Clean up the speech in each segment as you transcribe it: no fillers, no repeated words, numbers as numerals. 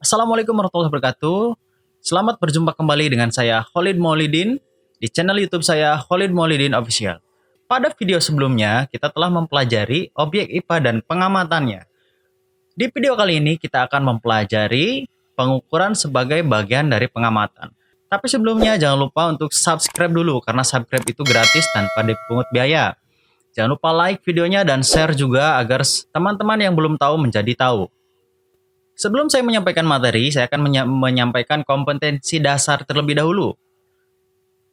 Assalamualaikum warahmatullahi wabarakatuh. Selamat berjumpa kembali dengan saya Khalid Maulidin di channel YouTube saya Khalid Maulidin Official. Pada video sebelumnya, kita telah mempelajari objek IPA dan pengamatannya. Di video kali ini kita akan mempelajari pengukuran sebagai bagian dari pengamatan. Tapi sebelumnya jangan lupa untuk subscribe dulu karena subscribe itu gratis tanpa dipungut biaya. Jangan lupa like videonya dan share juga agar teman-teman yang belum tahu menjadi tahu. Sebelum saya menyampaikan materi, saya akan menyampaikan kompetensi dasar terlebih dahulu.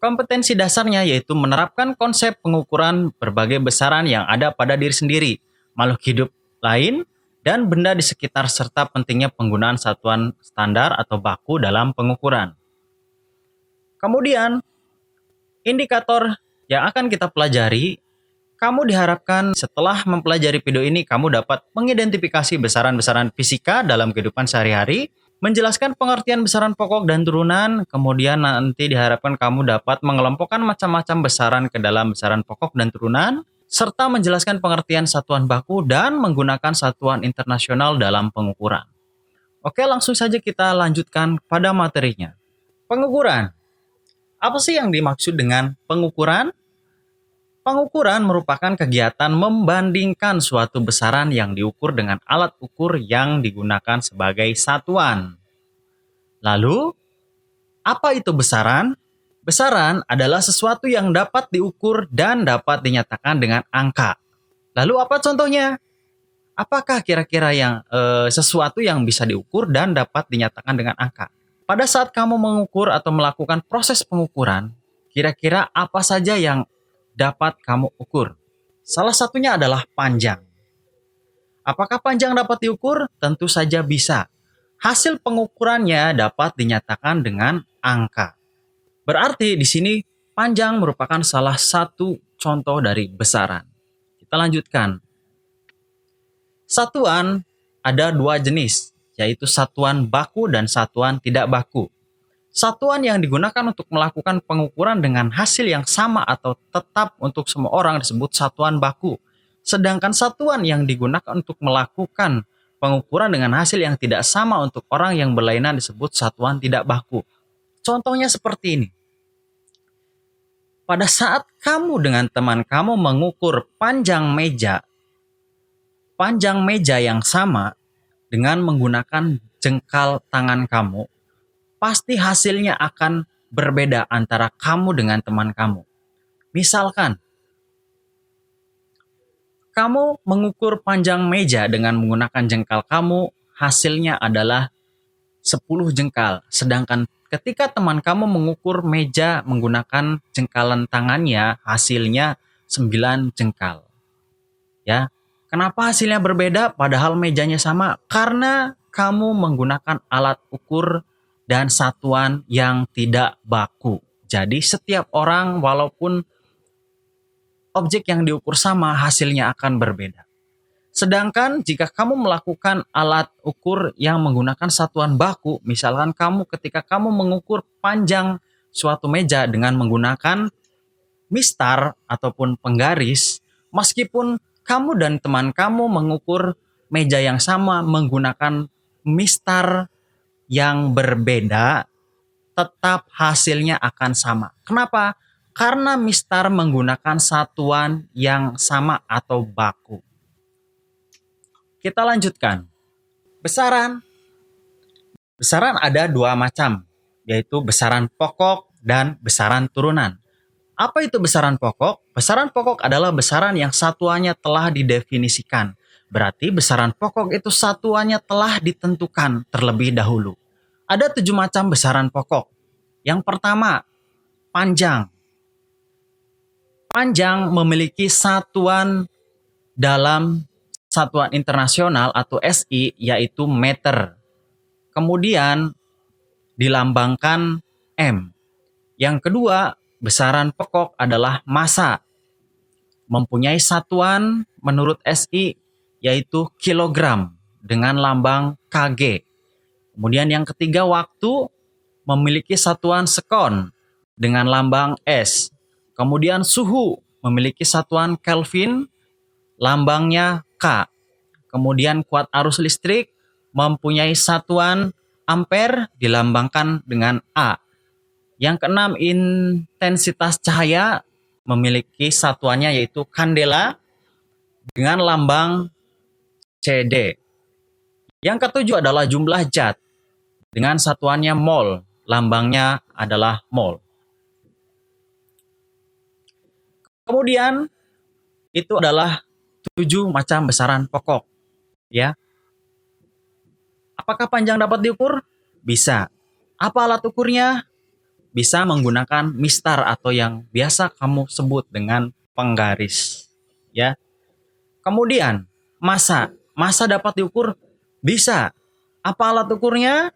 Kompetensi dasarnya yaitu menerapkan konsep pengukuran berbagai besaran yang ada pada diri sendiri, makhluk hidup lain, dan benda di sekitar serta pentingnya penggunaan satuan standar atau baku dalam pengukuran. Kemudian, indikator yang akan kita pelajari, kamu diharapkan setelah mempelajari video ini, kamu dapat mengidentifikasi besaran-besaran fisika dalam kehidupan sehari-hari, menjelaskan pengertian besaran pokok dan turunan, kemudian nanti diharapkan kamu dapat mengelompokkan macam-macam besaran ke dalam besaran pokok dan turunan, serta menjelaskan pengertian satuan baku dan menggunakan satuan internasional dalam pengukuran. Oke, langsung saja kita lanjutkan pada materinya. Pengukuran. Apa sih yang dimaksud dengan pengukuran? Pengukuran merupakan kegiatan membandingkan suatu besaran yang diukur dengan alat ukur yang digunakan sebagai satuan. Lalu, apa itu besaran? Besaran adalah sesuatu yang dapat diukur dan dapat dinyatakan dengan angka. Lalu apa contohnya? Apakah kira-kira sesuatu yang bisa diukur dan dapat dinyatakan dengan angka? Pada saat kamu mengukur atau melakukan proses pengukuran, kira-kira apa saja yang dapat kamu ukur? Salah satunya adalah panjang. Apakah panjang dapat diukur? Tentu saja bisa. Hasil pengukurannya dapat dinyatakan dengan angka. Berarti di sini panjang merupakan salah satu contoh dari besaran. Kita lanjutkan. Satuan ada dua jenis, yaitu satuan baku dan satuan tidak baku. Satuan yang digunakan untuk melakukan pengukuran dengan hasil yang sama atau tetap untuk semua orang disebut satuan baku. Sedangkan satuan yang digunakan untuk melakukan pengukuran dengan hasil yang tidak sama untuk orang yang berlainan disebut satuan tidak baku. Contohnya seperti ini. Pada saat kamu dengan teman kamu mengukur panjang meja yang sama dengan menggunakan jengkal tangan kamu, pasti hasilnya akan berbeda antara kamu dengan teman kamu. Misalkan, kamu mengukur panjang meja dengan menggunakan jengkal kamu, hasilnya adalah 10 jengkal. Sedangkan ketika teman kamu mengukur meja menggunakan jengkalan tangannya, hasilnya 9 jengkal. Ya, kenapa hasilnya berbeda padahal mejanya sama? Karena kamu menggunakan alat ukur dan satuan yang tidak baku. Jadi setiap orang walaupun objek yang diukur sama hasilnya akan berbeda. Sedangkan jika kamu melakukan alat ukur yang menggunakan satuan baku, misalkan ketika kamu mengukur panjang suatu meja dengan menggunakan mistar ataupun penggaris, meskipun kamu dan teman kamu mengukur meja yang sama menggunakan mistar yang berbeda, tetap hasilnya akan sama. Kenapa? Karena mistar menggunakan satuan yang sama atau baku. Kita lanjutkan. Besaran. Besaran ada dua macam, yaitu besaran pokok dan besaran turunan. Apa itu besaran pokok? Besaran pokok adalah besaran yang satuannya telah didefinisikan. Berarti besaran pokok itu satuannya telah ditentukan terlebih dahulu. Ada 7 macam besaran pokok. Yang pertama, panjang. Panjang memiliki satuan dalam satuan internasional atau SI yaitu meter. Kemudian dilambangkan M. Yang kedua, besaran pokok adalah massa. Mempunyai satuan menurut SI yaitu kilogram dengan lambang kg. Kemudian yang ketiga, waktu memiliki satuan sekon dengan lambang S. Kemudian suhu memiliki satuan Kelvin, lambangnya K. Kemudian kuat arus listrik mempunyai satuan ampere dilambangkan dengan A. Yang keenam, intensitas cahaya memiliki satuannya yaitu kandela dengan lambang CD. Yang ketujuh adalah jumlah zat dengan satuannya mol, lambangnya adalah mol. Kemudian itu adalah 7 macam besaran pokok, ya. Apakah panjang dapat diukur? Bisa. Apa alat ukurnya? Bisa menggunakan mistar atau yang biasa kamu sebut dengan penggaris, ya. Kemudian massa dapat diukur? Bisa. Apa alat ukurnya?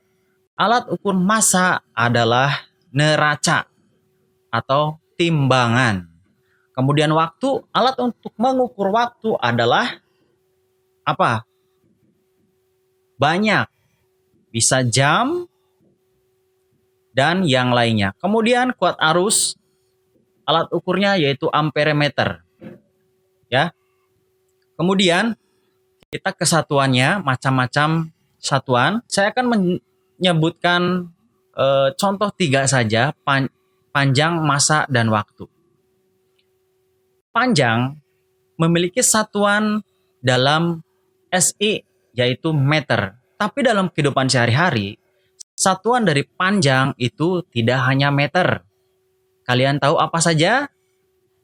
Alat ukur massa adalah neraca atau timbangan. Kemudian waktu, alat untuk mengukur waktu adalah apa? Banyak. Bisa jam dan yang lainnya. Kemudian kuat arus, alat ukurnya yaitu amperemeter. Ya. Kemudian kita kesatuannya macam-macam satuan. Saya akan menyebutkan contoh 3 saja, panjang, massa, dan waktu. Panjang memiliki satuan dalam SI yaitu meter. Tapi dalam kehidupan sehari-hari, satuan dari panjang itu tidak hanya meter. Kalian tahu apa saja?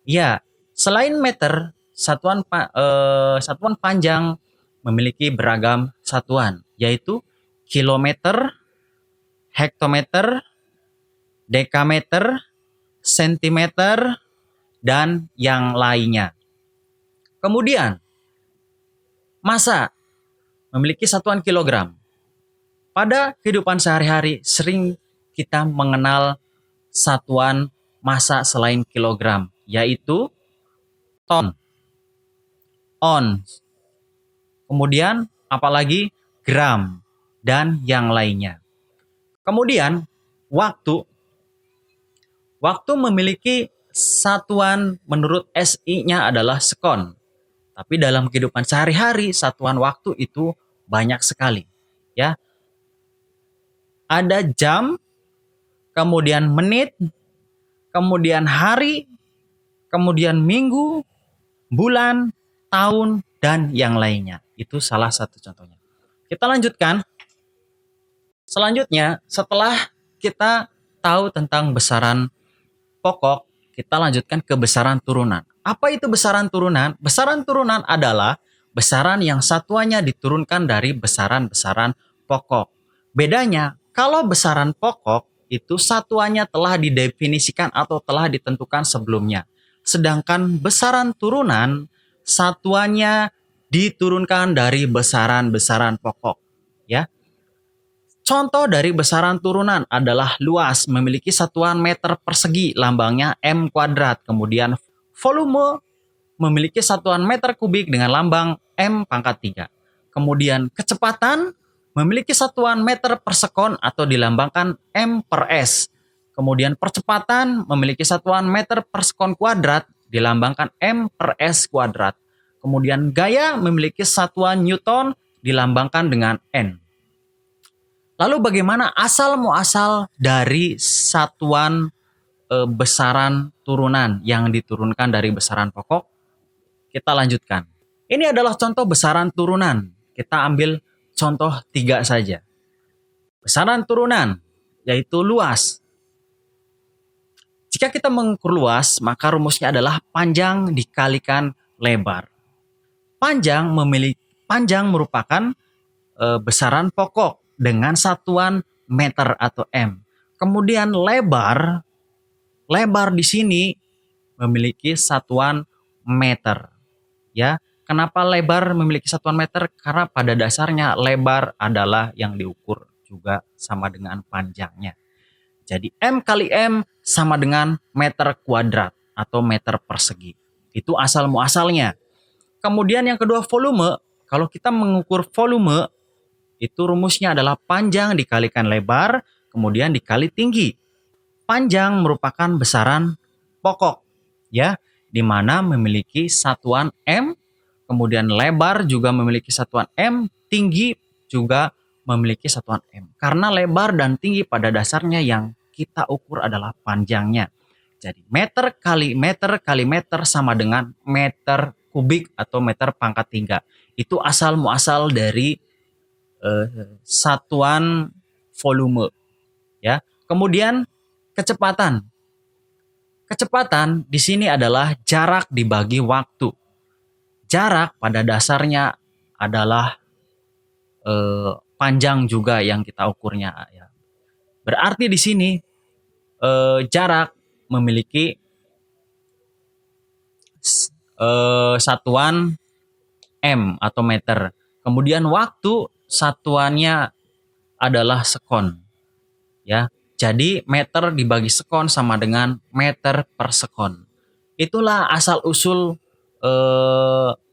Ya, selain meter, satuan panjang memiliki beragam satuan, yaitu kilometer, hektometer, dekameter, sentimeter, dan yang lainnya. Kemudian, massa memiliki satuan kilogram. Pada kehidupan sehari-hari sering kita mengenal satuan massa selain kilogram, yaitu ton, ons, kemudian apalagi gram, dan yang lainnya. Kemudian waktu memiliki satuan menurut SI-nya adalah sekon. Tapi dalam kehidupan sehari-hari satuan waktu itu banyak sekali, ya. Ada jam, kemudian menit, kemudian hari, kemudian minggu, bulan, tahun, dan yang lainnya. Itu salah satu contohnya. Kita lanjutkan. Selanjutnya, setelah kita tahu tentang besaran pokok, kita lanjutkan ke besaran turunan. Apa itu besaran turunan? Besaran turunan adalah besaran yang satuannya diturunkan dari besaran-besaran pokok. Bedanya, kalau besaran pokok itu satuannya telah didefinisikan atau telah ditentukan sebelumnya. Sedangkan besaran turunan satuannya diturunkan dari besaran-besaran pokok, ya. Contoh dari besaran turunan adalah luas memiliki satuan meter persegi, lambangnya M kuadrat. Kemudian volume memiliki satuan meter kubik dengan lambang M pangkat 3. Kemudian kecepatan memiliki satuan meter per sekon atau dilambangkan M per S. Kemudian percepatan memiliki satuan meter per sekon kuadrat dilambangkan M per S kuadrat. Kemudian gaya memiliki satuan Newton dilambangkan dengan N. Lalu bagaimana asal muasal dari satuan besaran turunan yang diturunkan dari besaran pokok? Kita lanjutkan. Ini adalah contoh besaran turunan. Kita ambil contoh 3 saja. Besaran turunan yaitu luas. Jika kita mengukur luas, maka rumusnya adalah panjang dikalikan lebar. Panjang merupakan besaran pokok dengan satuan meter atau M. Kemudian lebar di sini memiliki satuan meter. Ya, kenapa lebar memiliki satuan meter? Karena pada dasarnya lebar adalah yang diukur juga sama dengan panjangnya. Jadi M kali M sama dengan meter kuadrat atau meter persegi. Itu asal muasalnya. Kemudian yang kedua volume. Kalau kita mengukur volume, itu rumusnya adalah panjang dikalikan lebar, kemudian dikali tinggi. Panjang merupakan besaran pokok, ya, di mana memiliki satuan M, kemudian lebar juga memiliki satuan M, tinggi juga memiliki satuan M. Karena lebar dan tinggi pada dasarnya yang kita ukur adalah panjangnya. Jadi meter kali meter kali meter sama dengan meter kubik atau meter pangkat 3. Itu asal muasal dari satuan volume, ya. Kemudian kecepatan. Kecepatan di sini adalah jarak dibagi waktu. Jarak pada dasarnya adalah panjang juga yang kita ukurnya, ya. Berarti di sini jarak memiliki satuan M atau meter. Kemudian waktu satuannya adalah sekon, ya. Jadi meter dibagi sekon sama dengan meter per sekon. Itulah asal usul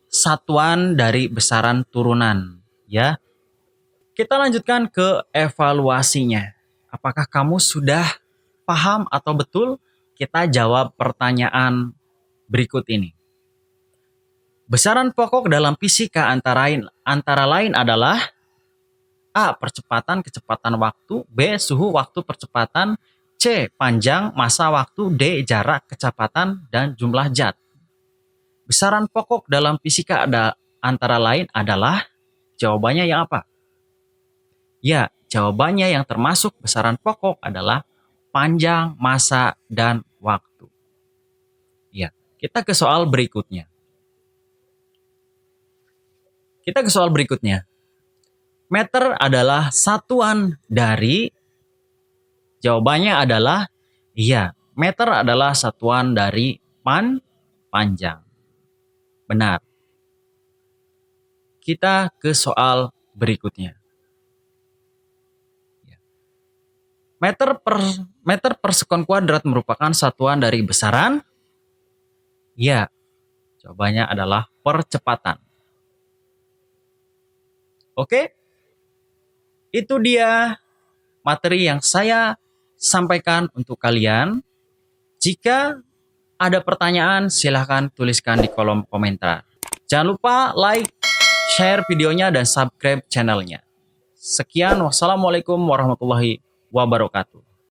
satuan dari besaran turunan, ya. Kita lanjutkan ke evaluasinya. Apakah kamu sudah paham atau betul? Kita jawab pertanyaan berikut ini. Besaran pokok dalam fisika antara lain adalah A. Percepatan kecepatan waktu, B. Suhu waktu percepatan, C. Panjang masa waktu, D. Jarak kecepatan dan jumlah zat. Besaran pokok dalam fisika antara lain adalah, jawabannya yang apa? Ya, jawabannya yang termasuk besaran pokok adalah panjang, massa, dan waktu. Ya, kita ke soal berikutnya. Meter adalah satuan dari, jawabannya adalah, iya, meter adalah satuan dari panjang. Benar. Kita ke soal berikutnya. Meter per sekon kuadrat merupakan satuan dari besaran? Ya, jawabannya adalah percepatan. Oke? Itu dia materi yang saya sampaikan untuk kalian. Jika ada pertanyaan, silahkan tuliskan di kolom komentar. Jangan lupa like, share videonya, dan subscribe channelnya. Sekian, wassalamualaikum warahmatullahi wabarakatuh.